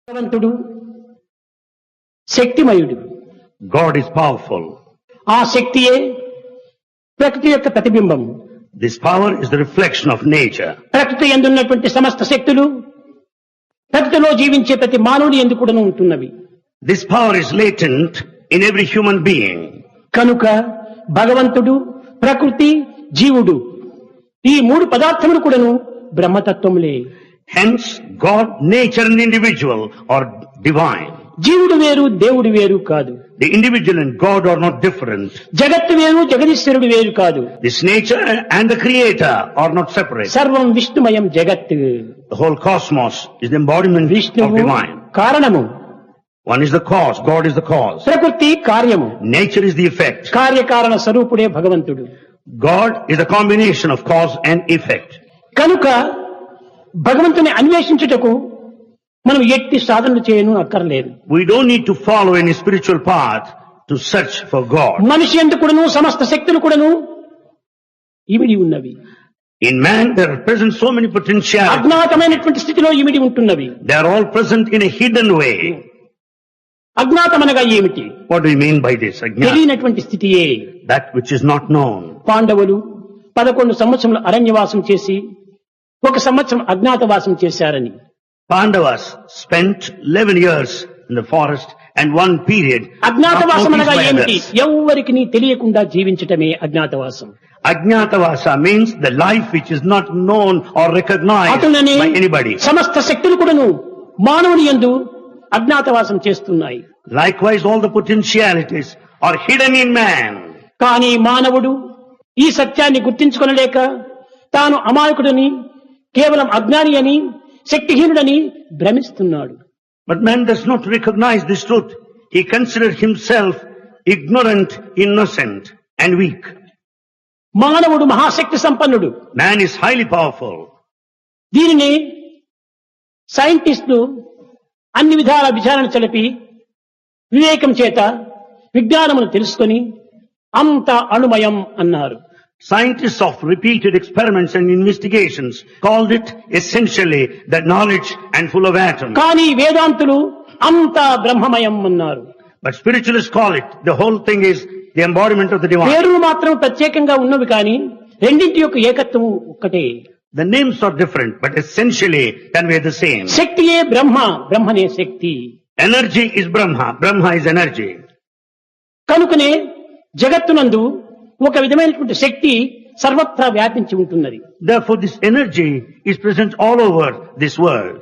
భగవంతుడు శక్తిమయుడు. God is powerful. ఆ శక్తియే ప్రకృతి యొక్క ప్రతిబింబం. This power is the reflection of nature. ప్రకృతి యందున్నటువంటి సమస్త శక్తులు ప్రకృతిలో జీవించే ప్రతి మానవుని యందు కూడాను ఉంటున్నవి. This power is latent in every human being. కనుక భగవంతుడు, ప్రకృతి, జీవుడు ఈ మూడు పదార్థములు కూడాను బ్రహ్మతత్వములే. Hence, God, nature and individual are divine. జీవుడు వేరు, దేవుడు వేరు కాదు. The individual and God are not different. జగత్తు వేరు, జగదీశ్వరుడు వేరు కాదు. This nature and the creator are not separate. సర్వం విష్ణుమయం జగత్. The whole cosmos is the embodiment of విష్ణువు divine. కారణము, One is the cause, God is the cause. ప్రకృతి కార్యము, Nature is the effect. కార్యకారణ స్వరూపుడే భగవంతుడు. God is a combination of cause and effect. కనుక భగవంతుని అన్వేషించుటకు మనం ఎట్టి సాధనలు చేయను అక్కర్లేదు. We don't need to follow any spiritual path to search for God. మనిషి యందు కూడాను సమస్త శక్తులు కూడాను ఇమిడి ఉన్నవి. In man there are present so many potentialities. అజ్ఞాతమైనటువంటి స్థితిలో ఇమిడి ఉంటున్నవి. They are all present in a hidden way. అజ్ఞాతమనగా ఏమిటి? What do you mean by this? Ajnana? తెలియనటువంటి స్థితియే. That which is not known. పాండవులు 11 సంవత్సరములు అరణ్యవాసం చేసి 1 సంవత్సరం అజ్ఞాతవాసం చేశారని. Pandavas spent 11 years in the forest and one period not అజ్ఞాతవాసం noticed అనగా by ఏమిటి? others. ఎవ్వరికి తెలియకుండా జీవించటమే అజ్ఞాతవాసం. Ajnatavasa means the life which is not known or recognized అటులనే by anybody. సమస్త శక్తులు కూడాను మానవుని యందు అజ్ఞాతవాసం చేస్తున్నాయి. Likewise, all the potentialities are hidden in man. కానీ మానవుడు ఈ సత్యాన్ని గుర్తించుకొనలేక తాను అమాయకుడని, కేవలం అజ్ఞాని అని, శక్తిహీనుడని భ్రమిస్తున్నాడు. But man does not recognize this truth. He considers himself ignorant, innocent, and weak. మానవుడు మహాశక్తి సంపన్నుడు. Man is highly powerful. దీనిని సైంటిస్టులు అన్ని విధాల విచారణ చలిపి వివేకం చేత విజ్ఞానమును తెలుసుకొని అంత అణుమయం అన్నారు. Scientists of repeated experiments and investigations called it essentially the knowledge and full of atoms. కానీ వేదాంతులు అంత బ్రహ్మమయం అన్నారు. But spiritualists call it, the whole thing is the embodiment of the divine. పేర్లు మాత్రం ప్రత్యేకంగా ఉన్నవి కానీ రెండింటి యొక్క ఏకత్వము ఒక్కటే. The names are different, but essentially convey the same. శక్తియే Brahma, బ్రహ్మనే Shakti. Energy is Brahma, Brahma is energy. కనుకనే జగత్తునందు ఒక విధమైనటువంటి శక్తి సర్వత్రా వ్యాపించి ఉంటున్నది. Therefore, this energy is present all over this world.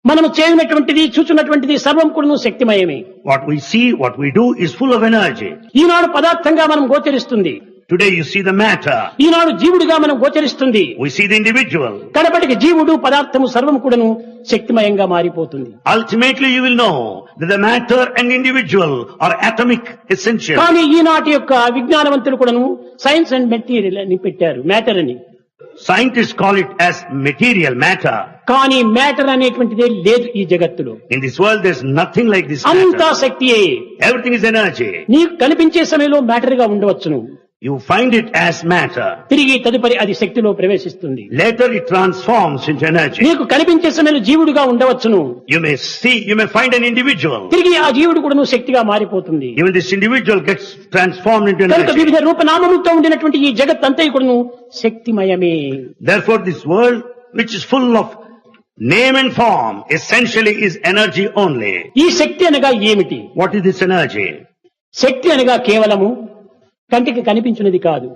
మనము చేయనటువంటిది, చూచున్నటువంటిది సర్వం కూడా శక్తిమయమే. What we see, what we do is full of energy. ఈనాడు పదార్థంగా మనం గోచరిస్తుంది. Today you see the matter. ఈనాడు జీవుడిగా మనం గోచరిస్తుంది. We see the individual. కడపటికి జీవుడు, పదార్థము సర్వం కూడాను శక్తిమయంగా మారిపోతుంది. Ultimately you will know that the matter and individual are atomic essential. కానీ ఈనాటి యొక్క విజ్ఞానవంతులు కూడాను సైన్స్ అండ్ మెటీరియల్ అని పెట్టారు, మ్యాటర్ అని. Scientists call it as material matter. కానీ మ్యాటర్ అనేటువంటిదే లేదు ఈ జగత్తులో. In this world there's nothing like this అంతా matter. శక్తియే. Everything is energy. నీకు కనిపించే సమయంలో మ్యాటర్ గా ఉండవచ్చును. You find it as matter. తిరిగి తదుపరి అది శక్తిలో ప్రవేశిస్తుంది. Later it transforms into energy. నీకు కనిపించే సమయంలో జీవుడుగా ఉండవచ్చును. You may find an individual. తిరిగి ఆ జీవుడు కూడా శక్తిగా మారిపోతుంది. Even this individual gets transformed into కనుక energy. వివిధ రూపనామములతో ఉండినటువంటి ఈ జగత్ అంతా కూడా శక్తిమయమే. Therefore this world which is full of name and form essentially is energy only. ఈ శక్తి అనగా ఏమిటి? What is this energy? శక్తి అనగా కేవలము కంటికి కనిపించినది కాదు,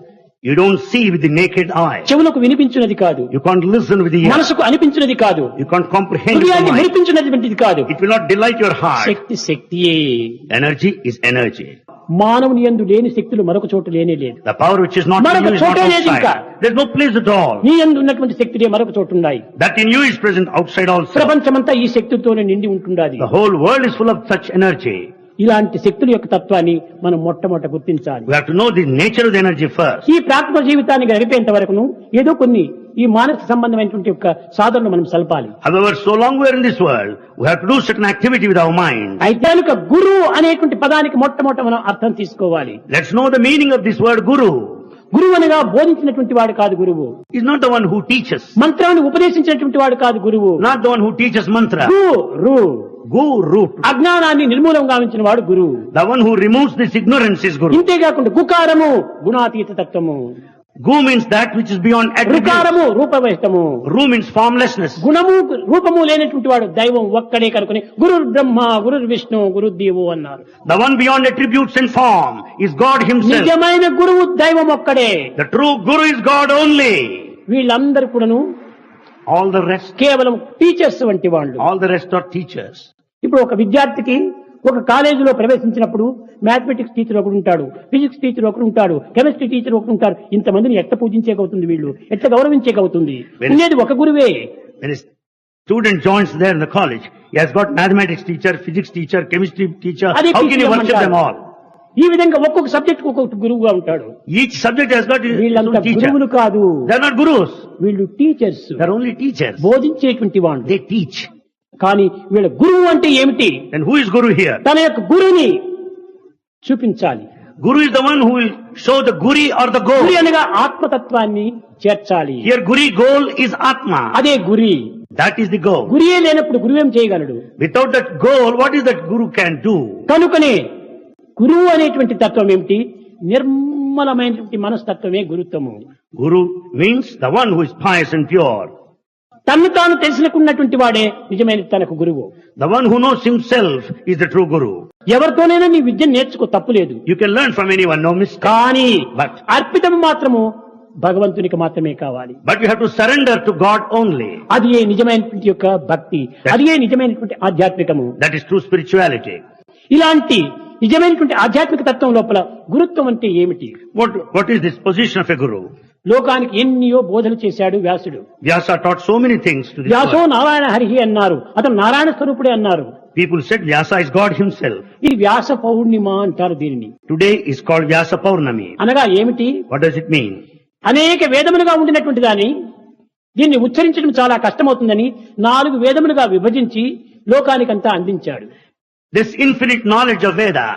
You don't see with the naked eye. చెవులకు వినిపించినది కాదు, You can't listen with the ear. మనసుకు అనిపించినది కాదు, You can't comprehend with the హృదయాన్ని mind. మురిపించినటువంటిది కాదు. It will not delight your heart. Shakti శక్తియే. Energy is energy. మానవుని యందు లేని శక్తులు మరొక చోట లేనే లేదు. The power which is not in మరొక you is not చోటే లేదు ఇంకా. outside. There's no place at all. నీ యందు ఉన్నటువంటి శక్తులే మరొక చోటు ఉన్నాయి. That in you is present outside also. ప్రపంచమంతా ఈ శక్తులతోనే నిండి ఉంటున్నది. The whole world is full of such energy. ఇలాంటి శక్తుల యొక్క తత్వాన్ని మనం మొట్టమొదట గుర్తించాలి. We have to know the nature of the energy first. ఈ ప్రాథమిక జీవితాన్ని గడిపేంత వరకును ఏదో కొన్ని ఈ మానసిక సంబంధమైనటువంటి యొక్క సాధనలు మనం సల్పాలి. However, so long we are in this world, we have to do certain activity with our mind. అయితే కనుక గురువు అనేటువంటి పదానికి మొట్టమొదట మనం అర్థం తీసుకోవాలి. Let's know the meaning of this word guru. గురువు అనగా బోధించినటువంటి వాడు కాదు గురువు. He's not the one who teaches. మంత్రాన్ని ఉపదేశించినటువంటి వాడు కాదు గురువు. Not the one who teaches mantra. రు Gu, root. అజ్ఞానాన్ని నిర్మూలం గావించిన వాడు గురువు. The one who removes this ignorance is Guru. ఇంతేకాకుండా గుకారము గుణాతీత తత్వము, Gu means that which is beyond attributes. రుకారము రూపవహితము, Ru means formlessness. గుణము రూపము లేనటువంటి వాడు దైవం ఒక్కడే కనుకొని గురు బ్రహ్మ గురు విష్ణు గురుదేవో అన్నారు. The one beyond attributes and form is God himself. నిజమైన గురువు దైవం ఒక్కడే. The true Guru is God only. వీళ్ళందరూ కూడాను All the rest, కేవలం టీచర్స్ వంటి వాళ్ళు. all the rest are teachers. ఇప్పుడు ఒక విద్యార్థికి ఒక కాలేజీలో ప్రవేశించినప్పుడు మ్యాథమెటిక్స్ టీచర్ ఒకడు ఉంటాడు, ఫిజిక్స్ టీచర్ ఒకడు ఉంటాడు, కెమిస్ట్రీ టీచర్ ఒకడు ఉంటారు. ఇంతమందిని ఎట్లా పూజించేకవుతుంది, వీళ్ళు ఎట్లా గౌరవించేకవుతుంది? ఉండేది ఒక గురువే. When a student joins there in the college, he has got mathematics teacher, physics teacher, chemistry teacher. అదే How can you teacher worship them all? ఈ విధంగా ఒక్కొక్క సబ్జెక్ట్ ఒక్కొక్క గురువుగా ఉంటాడు. Each subject has got his వీళ్ళంతా own teacher. గురువులు కాదు, They are not gurus. వీళ్ళు teachers, They are only teachers. బోధించేటువంటి వాళ్ళు. They teach. కానీ వీళ్ళ గురువు అంటే ఏమిటి? And who is Guru here? తన యొక్క గురుని చూపించాలి. Guru is the one who will show the Guri or the goal. గురి అనగా ఆత్మతత్వాన్ని చేర్చాలి. Here Guri goal is Atma. అదే గురి. That is the goal. Ghurye లేనప్పుడు గురువేం చేయగలడు? Without that goal, what is that Guru can do? కనుకనే గురువు అనేటువంటి తత్వం ఏమిటి? నిర్మలమైనటువంటి మనస్తత్వమే గురుత్వము. Guru means the one who is pious and pure. తన్ను తాను తెలుసుకున్నటువంటి వాడే నిజమైన తనకు గురువు. The one who knows himself is the true Guru. ఎవరితోనైనా నీ విద్యను నేర్చుకో, తప్పులేదు. You can learn from anyone, no mistake. కానీ But అర్పితం మాత్రము భగవంతునికి మాత్రమే కావాలి. you have to surrender to God only. అది ఏ నిజమైనటువంటి యొక్క భక్తి, అది ఏ నిజమైనటువంటి ఆధ్యాత్మికము. That is true spirituality. ఇలాంటి నిజమైనటువంటి ఆధ్యాత్మిక తత్వం లోపల గురుత్వం అంటే ఏమిటి? What is this position of a Guru? లోకానికి ఎన్నో బోధలు చేశాడు వ్యాసుడు. Vyasa taught so many things to this వ్యాసో world. Narayana హరిహి అన్నారు, అతను నారాయణ స్వరూపుడే అన్నారు. People said Vyasa is God himself. ఇది వ్యాస పౌర్ణిమ అంటారు దీనిని. Today is called Vyasa Paurnami. అనగా ఏమిటి? What does it mean? అనేక వేదములుగా ఉండినటువంటి దాన్ని దీన్ని ఉచ్చరించడం చాలా కష్టమవుతుందని 4 వేదములుగా విభజించి లోకానికంతా అందించాడు. This infinite knowledge of Veda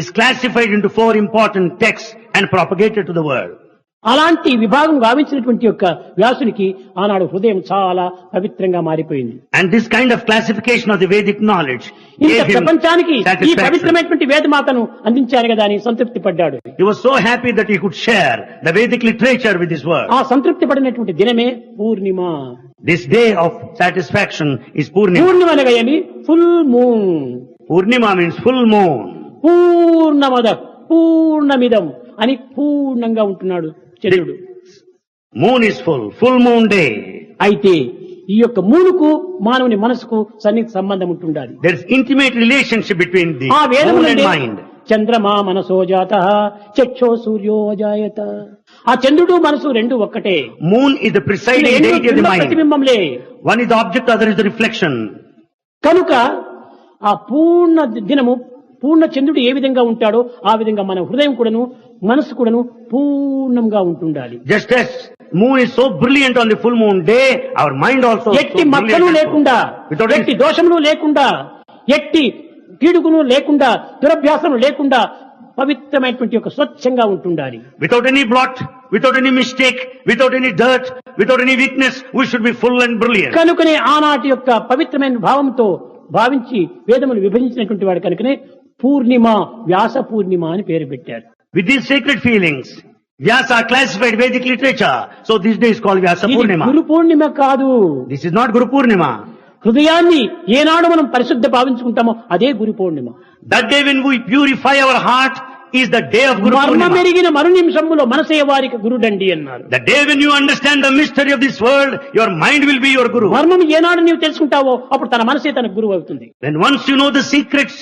is classified into 4 important texts and propagated to the world. అలాంటి విభాగం గావించినటువంటి యొక్క వ్యాసునికి ఆనాడు హృదయం చాలా పవిత్రంగా మారిపోయింది. And this kind of classification of the Vedic knowledge ఇంత gave him ప్రపంచానికి ఈ satisfaction. పవిత్రమైనటువంటి వేదమాతను అందించాను కదా అని సంతృప్తి పడ్డాడు. He was so happy that he could share the Vedic literature with this world. ఆ సంతృప్తి పడినటువంటి దినమే పూర్ణిమ. This day of satisfaction is Purnima. పూర్ణిమ అనగా ఏమి? Full moon. Purnima means full moon. పూర్ణమద పూర్ణమిదం అని పూర్ణంగా ఉంటున్నాడు చంద్రుడు. Moon is full moon day. అయితే ఈ యొక్క మూనుకు మానవుని మనసుకు సన్నిహిత సంబంధం ఉంటుండాలి. There is intimate relationship between the ఆ moon and వేదములంటే mind. చంద్రమా మనసో జాతః చక్షో సూర్యో అజాయత. ఆ చంద్రుడు మనసు రెండు ఒక్కటే. Moon is the presiding రెండు deity of the mind. ప్రతిబింబంలే. One is the object, other is the reflection. కనుక ఆ పూర్ణ దినము పూర్ణ చంద్రుడు ఏ విధంగా ఉంటాడో ఆ విధంగా మన హృదయం కూడాను మనసు కూడాను పూర్ణంగా ఉంటుండాలి. Just as moon is so brilliant on the full moon day, our mind also is so ఎట్టి మచ్చలు brilliant. లేకుండా, Without ఎట్టి any, దోషములు లేకుండా, ఎట్టి కీడుగును లేకుండా, దురభ్యాసము లేకుండా పవిత్రమైనటువంటి ఒక స్వచ్ఛంగా ఉంటుండాలి. without any blot, without any mistake, without any dirt, without any weakness, we should be full and brilliant. కనుకనే ఆనాటి యొక్క పవిత్రమైన భావంతో భావించి వేదములు విభజించినటువంటి వాడు కనుకనే పూర్ణిమ వ్యాస పూర్ణిమ అని పేరు పెట్టారు. With these sacred feelings, Vyasa classified Vedic literature. So this day is called Vyasa ఇది Purnima. గురు పూర్ణిమ కాదు. This is not Guru Purnima. హృదయాన్ని ఏనాడు మనం పరిశుద్ధ భావించుకుంటామో అదే Guru Purnima. That day when we purify our heart is the day of Guru మర్మ Purnima. మెరిగిన మరు నిమిషంలో మనసే వారికి గురుడండి అన్నారు. The day when you understand the mystery of this world, your mind will be your Guru. మర్మం ఏనాడు నీవు తెలుసుకుంటావో అప్పుడు తన మనసే తన గురువు అవుతుంది. Then once you know the secrets,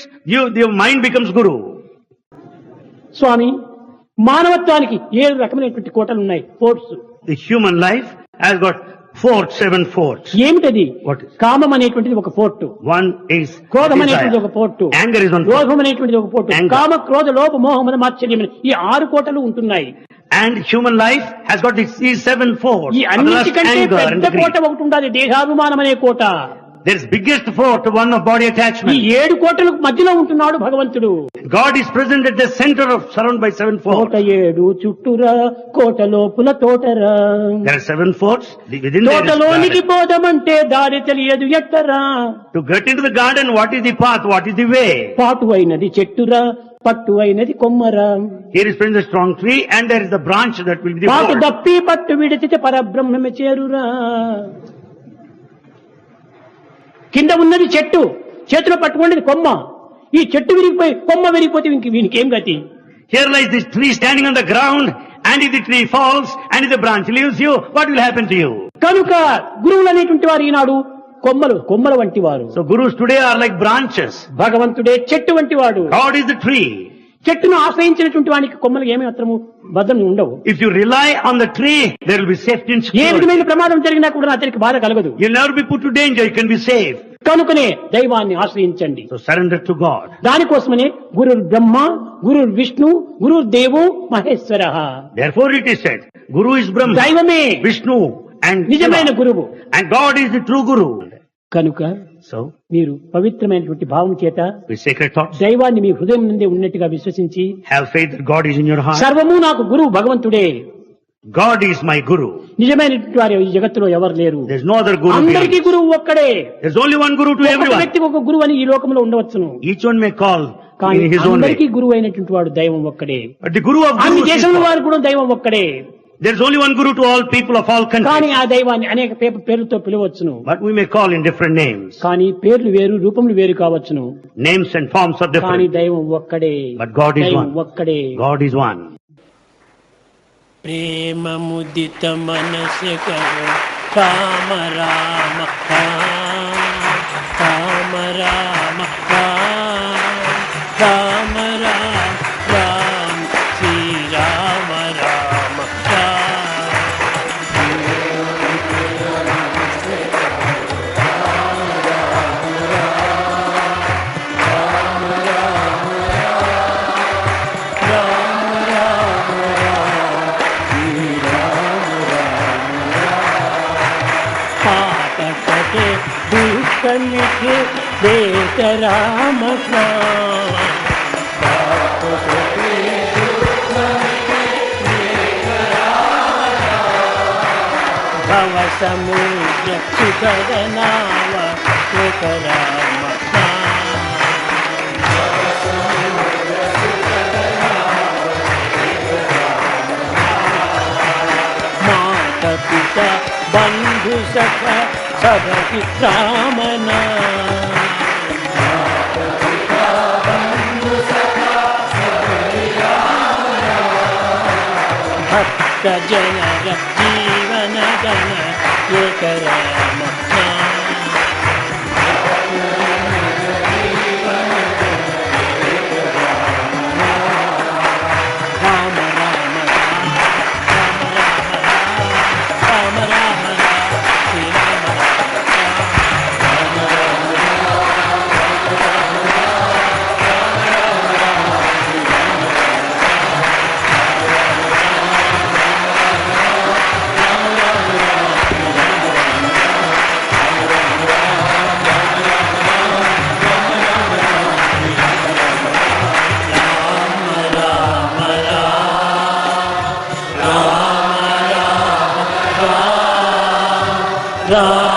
your mind becomes Guru. స్వామి, మానవత్వానికి 7 రకమైనటువంటి కోటలు ఉన్నాయి, forts. The human life has got 7 forts. ఏమిటది? What is? కామం అనేటువంటిది ఒక ఫోర్టు, One is క్రోధం అనేటువంటిది ఒక desire. Port, Anger is one fort. లోభం అనేటువంటిది ఒక పోర్టు, Anger. కామ క్రోధ లోభ మోహ మాత్సర్యం ఈ 6 కోటలు ఉంటున్నాయి. And human life has got these 7 forts. ఈ Other is అన్నిటికంటే anger and పెద్ద కోట greed. ఒకటి ఉండాలి, దేహాభిమానం అనే కోట. There is biggest fort, one of body ఈ attachment. 7 కోటలకు మధ్యలో ఉంటున్నాడు భగవంతుడు. God is present at the center of, surrounded by 7 Kota forts. 7 చుట్టురా, Kota లోపుల తోటరా. There are 7 forts. Within there is తోటలోనికి garden. పోదామంటే దారి తెలియదు ఎట్టరా. To get into the garden, what is the path? What is the way? పాటు అయినది చెట్టురా, పట్టు అయినది కొమ్మరా. Here is present a strong tree and there is the branch that will be the పాటు fort. దప్పి పట్టు విడిచితే పరబ్రహ్మమే చేరురా. కింద ఉన్నది చెట్టు, చేతిలో పట్టుకున్నది కొమ్మ. ఈ చెట్టు విరిగిపోయి కొమ్మ విరిగిపోతే వీనికి ఏం గతి? Here lies this tree standing on the ground, and if the tree falls and if the branch leaves you, what will happen to you? కనుక గురువులు అనేటువంటి వారు ఈనాడు కొమ్మల వంటి వారు. So gurus today are like branches. భగవంతుడే చెట్టు వంటి వాడు. God is the tree. చెట్టును ఆశ్రయించినటువంటి వానికి కొమ్మలు ఏమీ మాత్రము భద్రం ఉండవు. If you rely on the tree, there will be safety and A security. విధమైన ప్రమాదం జరిగినా కూడా అతనికి బాధ కలగదు. You'll never be put to danger, you can be safe. కనుకనే దైవాన్ని ఆశ్రయించండి. So surrender to God. దానికోసమనే గురు బ్రహ్మ, గురు విష్ణు, గురు దేవో Maheshwara. Therefore it is said, Guru is Brahma, దైవమే Vishnu and నిజమైన Shiva. గురువు. And God is the true Guru. కనుక So, మీరు పవిత్రమైనటువంటి భావం చేత with sacred thoughts, దైవాన్ని మీ హృదయం నుండే ఉన్నట్టుగా విశ్వసించి, have faith that God is in your heart. సర్వము నాకు గురువు భగవంతుడే, God is my Guru. నిజమైనటువంటి వారు ఈ జగత్తులో ఎవరు లేరు. There's no other Guru. అందరికీ beyond. గురువు ఒక్కడే. There's only one Guru to ఒక్కొక్క everyone. వ్యక్తికి ఒక గురువు అని ఈ లోకంలో ఉండవచ్చును. Each one may call కానీ in his own అందరికీ way. గురువు అయినటువంటి వాడు దైవం ఒక్కడే. But the Guru of అన్ని Gurus is దేశంలో God. వారు కూడా దైవం ఒక్కడే. There's only one Guru to all people of all కానీ countries. ఆ దైవాన్ని అనేక పేర్లతో పిలవచ్చును. But we may call in different names. కానీ పేర్లు వేరు, రూపములు వేరు కావచ్చును. Names and forms are కానీ different. దైవం ఒక్కడే. But God is దైవం one. ఒక్కడే. God is one. ప్రేమ ముదిత మనసు కహో రామ రామ రామ రామ రామ రామ రామ శ్రీ రామ రామ పాటకే భూకమికి దేశ రామ భవ సముద్ర సుఖదనావ సుఖ రామ మాత పిత బంధు సఖ సభకి రామనా భక్త జనర జీవన గణ ఏక రామ రామ రామ రామ రామ శ్రీ రామ రామ